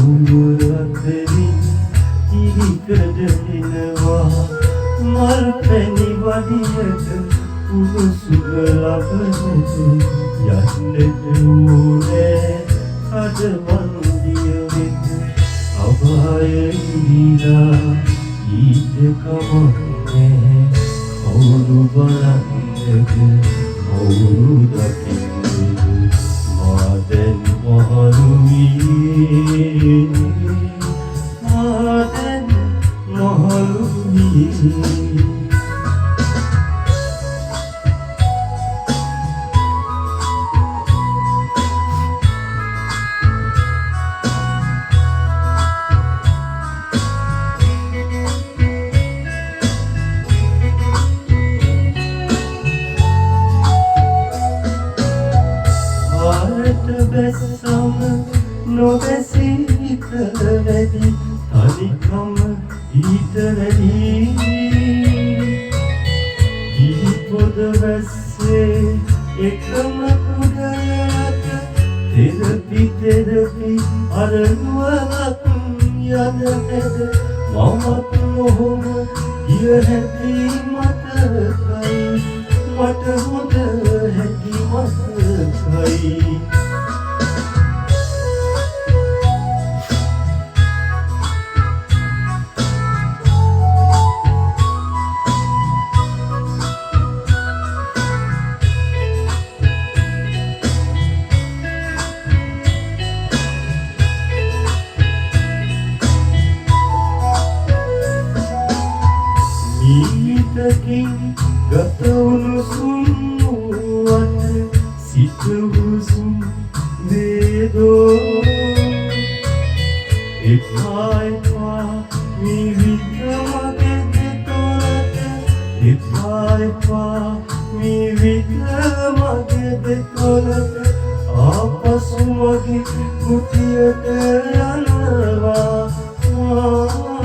අතරින් ඉරිකඩෙනවා මල් පැණි වඩියට උණුසුම ලබනට යන්නට ඕනේ කඩවන්දිය වෙත අභය ඉරිලා ඊට කමක් නැහැ කවුරු බලන්නද කවුරු දකින්නද මා දැන් මහලු වී මා දැන් මහලු වී බැස්සම නොබැසී කලවැදි තනිකම ඊට වැඩි ඉහිපොද වැස්සේ එකම කුඩයට තෙරපි අරනුවලක් යනහැද මමත් නොහොම ගිය හැටි මතකයි මට හොඳ හැටි මතකයි ඊතකින් ගත උණුසුම් වුවත් සිත උණුසුම් වේදෝ එපා මිවිත මගේ දෙතොලට එපා මිවිත මගේ දෙතොලට ආපසු මගේ කුටියට යනවා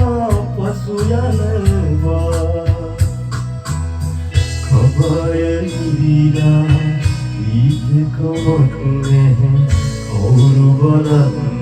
ආපසු යනවා අභය ඉරිලා ඊට කමක් නැහැ කවුරු බලන්නද